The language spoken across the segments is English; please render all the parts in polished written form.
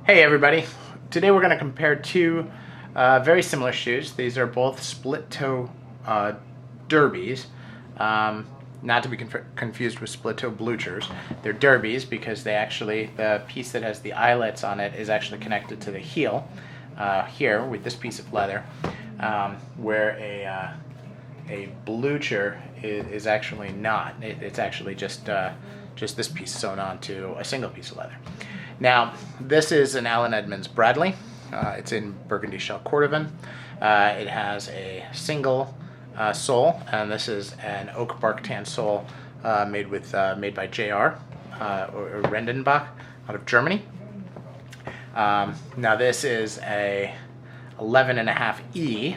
Hey everybody, today we're going to compare two very similar shoes. These are both split toe derbies, not to be confused with split toe bluchers. They're derbies because the piece that has the eyelets on it is actually connected to the heel here with this piece of leather, where a blucher is actually not. It's actually just this piece sewn onto a single piece of leather. Now, this is an Allen Edmonds Bradley. It's in burgundy shell cordovan. It has a single sole, and this is an oak bark tan sole made by JR or Rendenbach out of Germany. Now, this is a 11.5 E,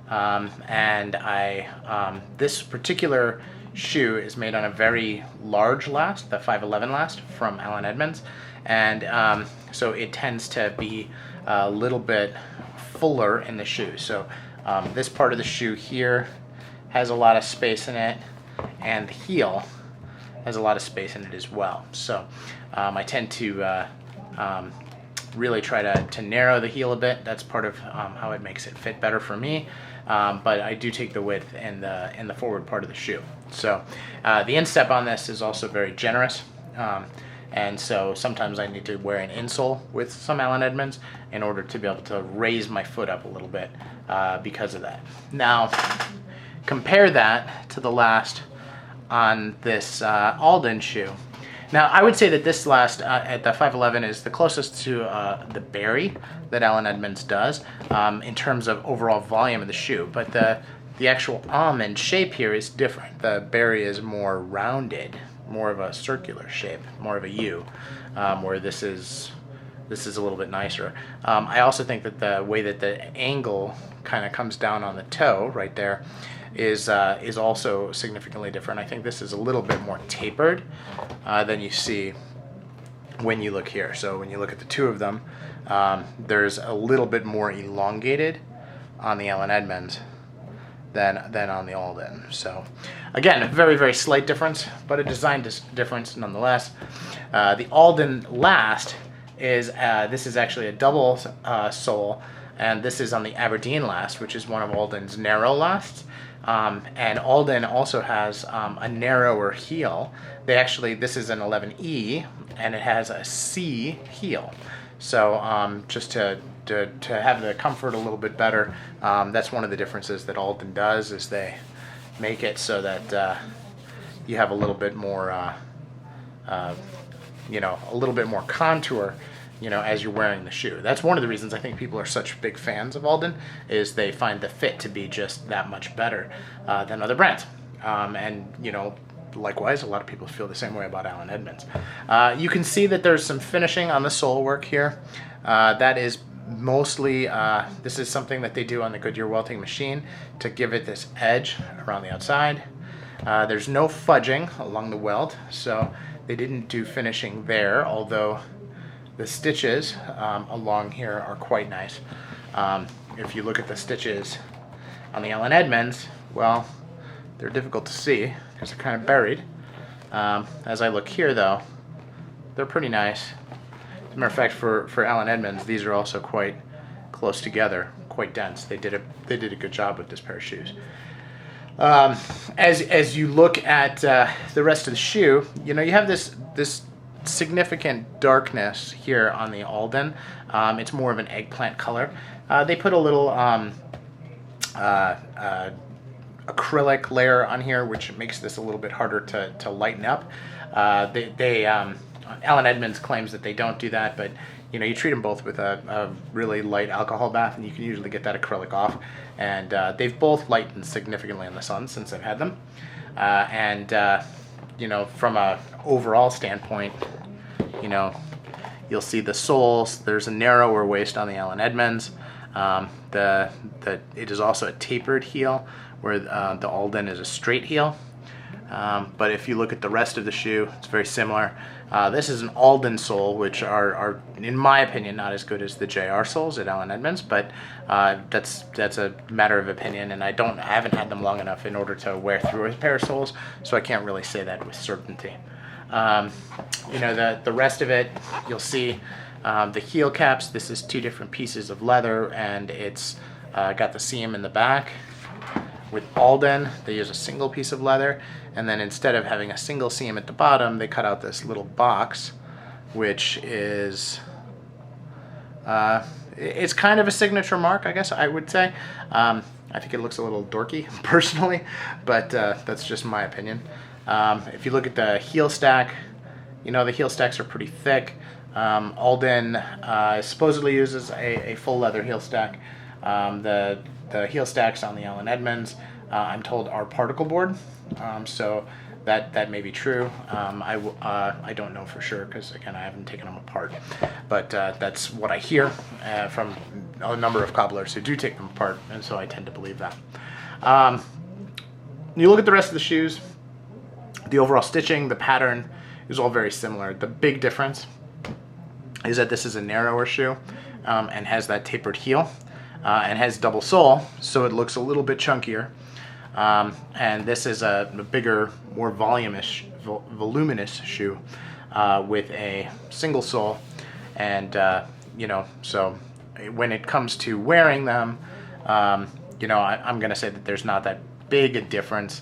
and this particular shoe is made on a very large last, the 511 last from Allen Edmonds, and so it tends to be a little bit fuller in the shoe. So this part of the shoe here has a lot of space in it, and the heel has a lot of space in it as well. So I tend to really try to narrow the heel a bit. That's part of how it makes it fit better for me. But I do take the width in the forward part of the shoe. So the instep on this is also very generous, and so sometimes I need to wear an insole with some Allen Edmonds in order to be able to raise my foot up a little bit because of that. Now compare that to the last on this Alden shoe. Now, I would say that this last at the 511 is the closest to the berry that Allen Edmonds does in terms of overall volume of the shoe, but the actual almond shape here is different. The berry is more rounded, more of a circular shape, more of a U, where this is a little bit nicer. I also think that the way that the angle kind of comes down on the toe right there is also significantly different. I think this is a little bit more tapered than you see when you look here. So when you look at the two of them, there's a little bit more elongated on the Allen Edmonds than on the Alden. So again, a very, very slight difference, but a design difference nonetheless. The Alden last is this is actually a double sole, and this is on the Aberdeen last, which is one of Alden's narrow lasts. And Alden also has a narrower heel. This is an 11E, and it has a C heel. So just to have the comfort a little bit better, that's one of the differences that Alden does, is they make it so that you have a little bit more, a little bit more contour, as you're wearing the shoe. That's one of the reasons I think people are such big fans of Alden, is they find the fit to be just that much better than other brands. And likewise, a lot of people feel the same way about Allen Edmonds. You can see that there's some finishing on the sole work here. That is mostly, this is something that they do on the Goodyear welting machine to give it this edge around the outside. There's no fudging along the welt, so they didn't do finishing there, although the stitches along here are quite nice. If you look at the stitches on the Allen Edmonds, well, they're difficult to see because they're kind of buried. As I look here, though, they're pretty nice. As a matter of fact, for Allen Edmonds, these are also quite close together, quite dense. They did a good job with this pair of shoes. As you look at the rest of the shoe, you have this significant darkness here on the Alden. It's more of an eggplant color. They put a little acrylic layer on here, which makes this a little bit harder to lighten up. Allen Edmonds claims that they don't do that, but you treat them both with a really light alcohol bath, and you can usually get that acrylic off. And they've both lightened significantly in the sun since I've had them. From a overall standpoint, you'll see the soles. There's a narrower waist on the Allen Edmonds. It is also a tapered heel, where the Alden is a straight heel. But if you look at the rest of the shoe, it's very similar. This is an Alden sole, which are, in my opinion, not as good as the JR soles at Allen Edmonds, but that's a matter of opinion, and I haven't had them long enough in order to wear through a pair of soles, so I can't really say that with certainty. The rest of it, you'll see The heel caps, this is 2 different pieces of leather, and it's got the seam in the back. With Alden, they use a single piece of leather, and then instead of having a single seam at the bottom, they cut out this little box, which is it's kind of a signature mark, I guess I would say. I think it looks a little dorky, personally, but that's just my opinion. If you look at the heel stack, you know, the heel stacks are pretty thick. Alden supposedly uses a full leather heel stack. The heel stacks on the Allen Edmonds, I'm told, are particle board, so that may be true. I don't know for sure because, again, I haven't taken them apart, but that's what I hear from a number of cobblers who do take them apart, and so I tend to believe that. You look at the rest of the shoes, the overall stitching, the pattern is all very similar. The big difference is that this is a narrower shoe and has that tapered heel. And has double sole, so it looks a little bit chunkier. And this is a bigger, more voluminous shoe with a single sole. And, you know, so when it comes to wearing them, you know, I'm going to say that there's not that big a difference.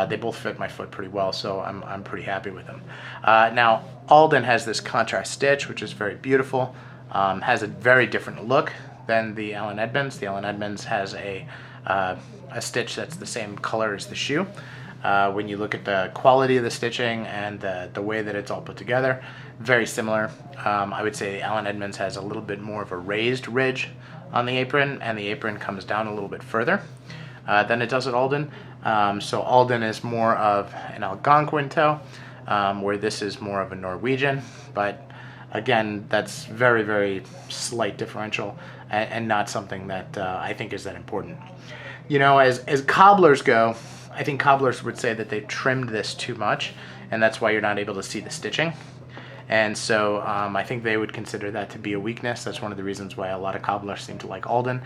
They both fit my foot pretty well, so I'm pretty happy with them. Now, Alden has this contrast stitch, which is very beautiful, has a very different look than the Allen Edmonds. The Allen Edmonds has a stitch that's the same color as the shoe. When you look at the quality of the stitching and the way that it's all put together, very similar. I would say the Allen Edmonds has a little bit more of a raised ridge on the apron, and the apron comes down a little bit further than it does at Alden. So Alden is more of an Algonquin toe, where this is more of a Norwegian, but again, that's very, very slight differential and not something that I think is that important. You know, as cobblers go, I think cobblers would say that they've trimmed this too much, and that's why you're not able to see the stitching. And so I think they would consider that to be a weakness. That's one of the reasons why a lot of cobblers seem to like Alden.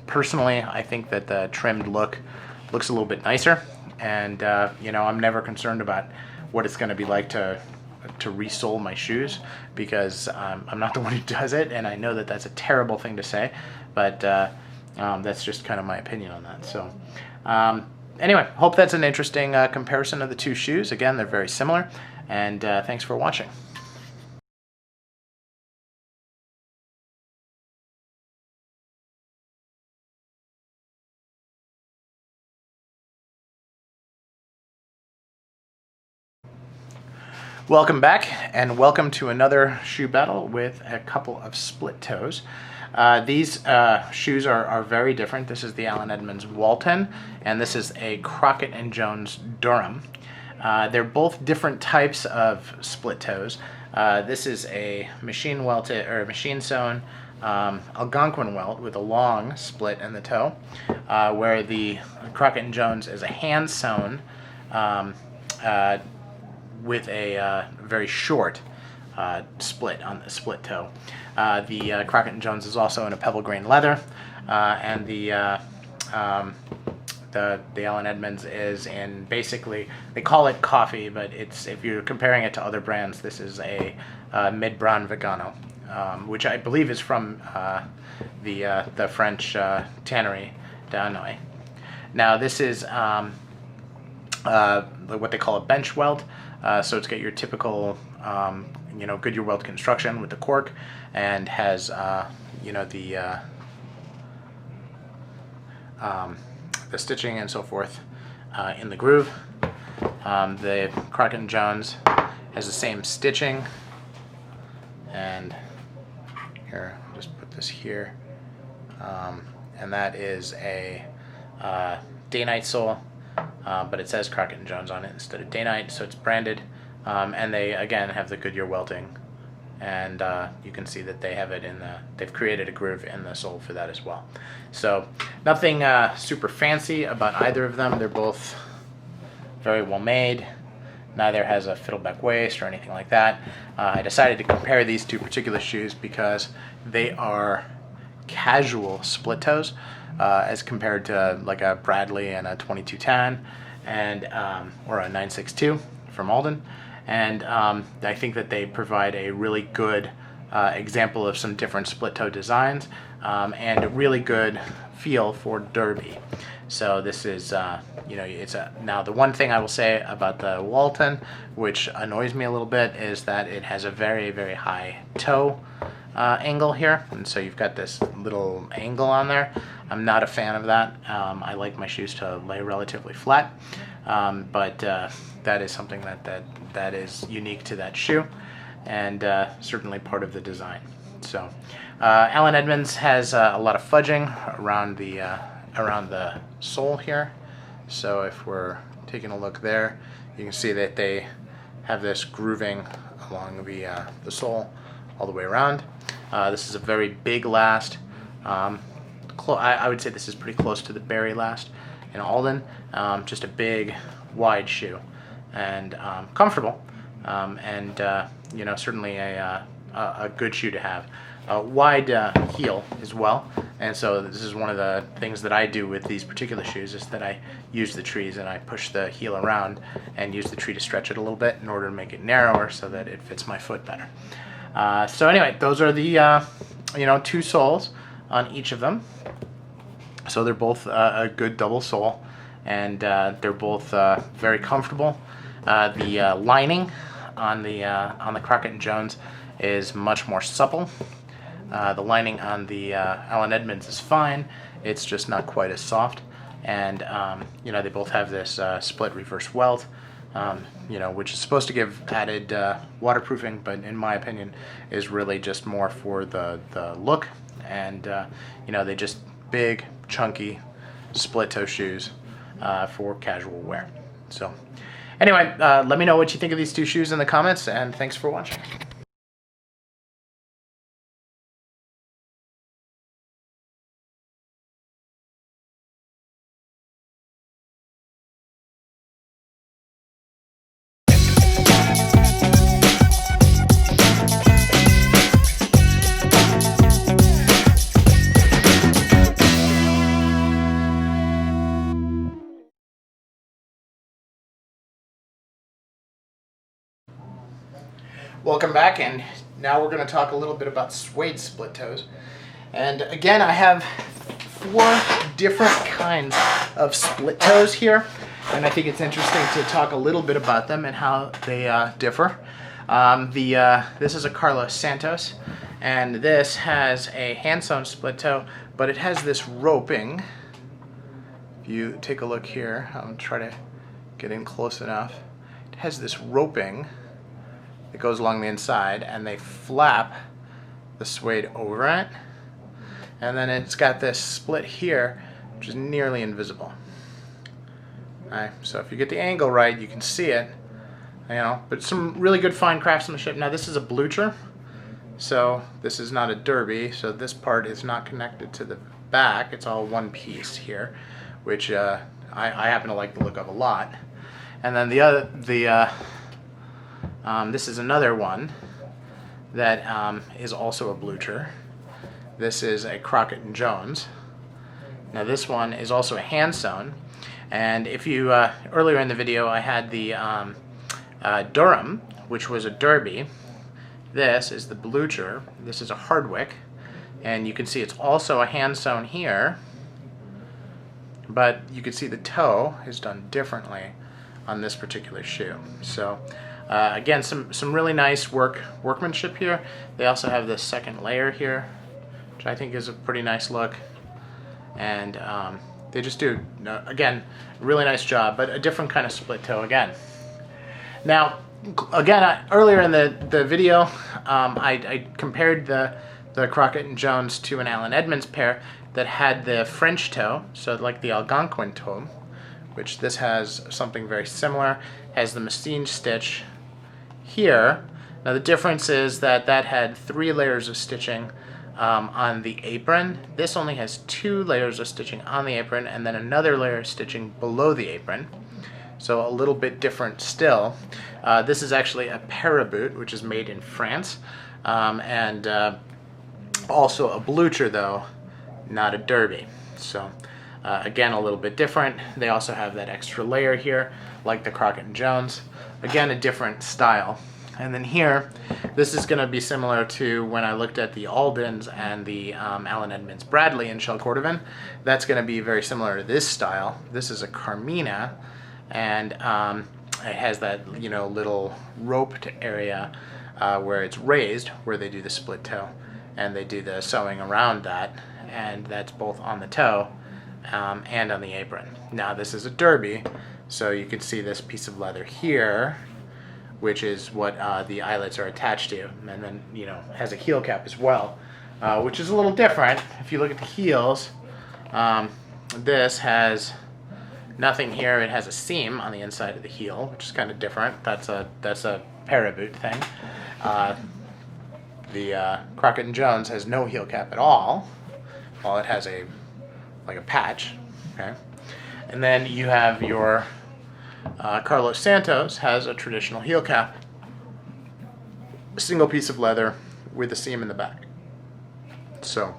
Personally, I think that the trimmed look looks a little bit nicer, and you know, I'm never concerned about what it's going to be like to resole my shoes, because I'm not the one who does it, and I know that that's a terrible thing to say, but that's just kind of my opinion on that. So anyway, hope that's an interesting comparison of the 2 shoes. Again, they're very similar, and thanks for watching. Welcome back, and welcome to another shoe battle with a couple of split toes. These shoes are very different. This is the Allen Edmonds Walton, and this is a Crockett & Jones Durham. They're both different types of split toes. This is a machine welted or machine sewn Algonquin welt with a long split in the toe, where the Crockett & Jones is a hand sewn with a very short split on the split toe. The Crockett & Jones is also in a pebble grain leather, and the Allen Edmonds is in, basically, they call it coffee, but it's, if you're comparing it to other brands, this is a mid-brown Vigano, which I believe is from the French tannery d'Hanoï. Now this is what they call a bench welt. So it's got your typical, you know, Goodyear welt construction with the cork, and has, you know, the stitching and so forth in the groove. The Crockett & Jones has the same stitching, and here, I'll just put this here, and that is a day-night sole. But it says Crockett & Jones on it instead of Day-Night, so it's branded. And they, again, have the Goodyear welting. And you can see that they have it in they've created a groove in the sole for that as well. So nothing super fancy about either of them. They're both very well made. Neither has a fiddleback waist or anything like that. I decided to compare these 2 particular shoes because they are casual split toes, as compared to like a Bradley and a 22 tan, and or a 962 from Alden. And I think that they provide a really good example of some different split toe designs, and a really good feel for derby. So this is, now the one thing I will say about the Walton, which annoys me a little bit, is that it has a very, very high toe angle here, and so you've got this little angle on there. I'm not a fan of that. I like my shoes to lay relatively flat, but that is something that is unique to that shoe, and certainly part of the design. So Allen Edmonds has a lot of fudging around the sole here. So if we're taking a look there, you can see that they have this grooving along the sole all the way around. This is a very big last. I would say this is pretty close to the Berry last in Alden. Just a big, wide shoe, and comfortable, and certainly a good shoe to have. A wide heel as well, and so this is one of the things that I do with these particular shoes, is that I use the trees and I push the heel around and use the tree to stretch it a little bit in order to make it narrower so that it fits my foot better. So anyway, those are the two soles on each of them. So they're both a good double sole, and they're both very comfortable. The lining on the Crockett and Jones is much more supple. The lining on the Allen Edmonds is fine. It's just not quite as soft. And they both have this split reverse welt, which is supposed to give added waterproofing, but in my opinion is really just more for the look. And they just big, chunky, split toe shoes for casual wear. So anyway, let me know what you think of these two shoes in the comments, and thanks for watching. Welcome back, and now we're going to talk a little bit about Suede split toes. And again, I have 4 different kinds of split toes here, and I think it's interesting to talk a little bit about them and how they differ. This is a Carlos Santos, and this has a hand-sewn split toe, but it has this roping. If you take a look here, I'll try to get in close enough. It has this roping that goes along the inside, and they flap the suede over it, and then it's got this split here which is nearly invisible. Alright, so if you get the angle right, you can see it, but some really good fine craftsmanship. Now this is a blucher, so this is not a derby, so this part is not connected to the back. It's all one piece here, which I happen to like the look of a lot. And then this is another one that is also a blucher. This is a Crockett and Jones. Now this one is also a hand sewn, and if you earlier in the video I had the Durham, which was a derby. This is the blucher. This is a Hardwick, and you can see it's also a hand sewn here, but you can see the toe is done differently on this particular shoe. So again, some really nice workmanship here. They also have this second layer here, which I think is a pretty nice look, and they just do, again, a really nice job, but a different kind of split toe again. Now, again, earlier in the video, I compared the Crockett and Jones to an Allen Edmonds pair that had the French toe, so like the Algonquin toe, which this has something very similar, has the machine stitch here. Now the difference is that had 3 layers of stitching on the apron. This only has 2 layers of stitching on the apron, and then another layer of stitching below the apron. So a little bit different still. This is actually a paraboot, which is made in France, and also a blucher, though not a derby. So again, a little bit different. They also have that extra layer here, like the Crockett and Jones. Again, a different style. And then here, this is going to be similar to when I looked at the Aldens and the Allen Edmonds Bradley in shell cordovan. That's going to be very similar to this style. This is a Carmina, and it has that little roped area where it's raised, where they do the split toe, and they do the sewing around that, and that's both on the toe and on the apron. Now this is a derby, so you can see this piece of leather here, which is what the eyelets are attached to, and then has a heel cap as well, which is a little different. If you look at the heels, this has nothing here. It has a seam on the inside of the heel, which is kind of different. That's a paraboot thing. The Crockett and Jones has no heel cap at all. Well, it has a patch. Okay, and then you have your Carlos Santos has a traditional heel cap, a single piece of leather with a seam in the back. So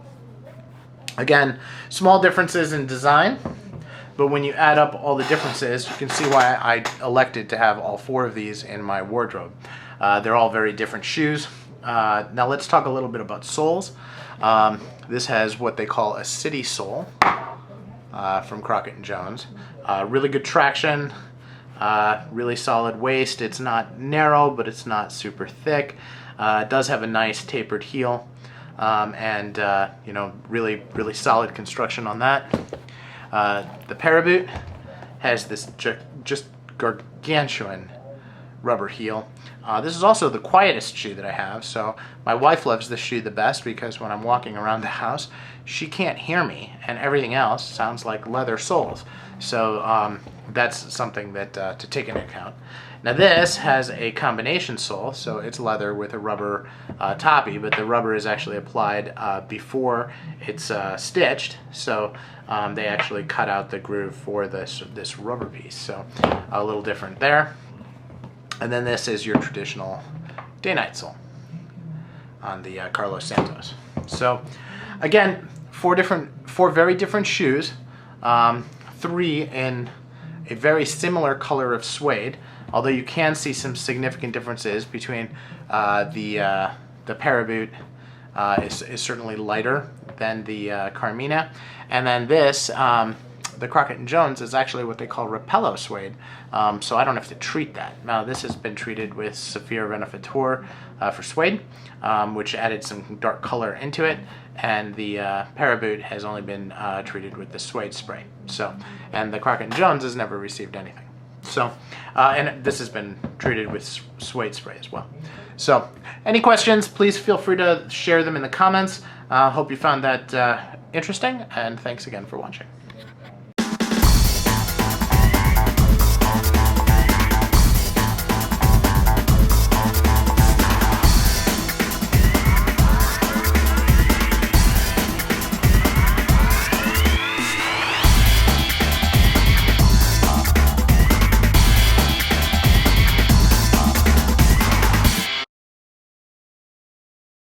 again, small differences in design, but when you add up all the differences, you can see why I elected to have all 4 of these in my wardrobe. They're all very different shoes. Now let's talk a little bit about soles. This has what they call a city sole from Crockett and Jones. Really good traction. Really solid waist. It's not narrow, but it's not super thick. It does have a nice tapered heel, and really solid construction on that. The paraboot has this just gargantuan rubber heel. This is also the quietest shoe that I have, so my wife loves this shoe the best because when I'm walking around the house, she can't hear me, and everything else sounds like leather soles. So that's something that to take into account. Now this has a combination sole, so it's leather with a rubber toppy, but the rubber is actually applied before it's stitched, so they actually cut out the groove for this rubber piece, so a little different there. And then this is your traditional day-night sole on the Carlos Santos. So again, 4 very different shoes, 3 in a very similar color of suede, although you can see some significant differences between the paraboot is certainly lighter than the Carmina, and then this the Crockett and Jones is actually what they call Repello suede, so I don't have to treat that. Now this has been treated with Saphir Renovateur for suede, which added some dark color into it, and the paraboot has only been treated with the suede spray. So, and the Crockett and Jones has never received anything. So, and this has been treated with suede spray as well. So, any questions, please feel free to share them in the comments. Hope you found that interesting, and thanks again for watching.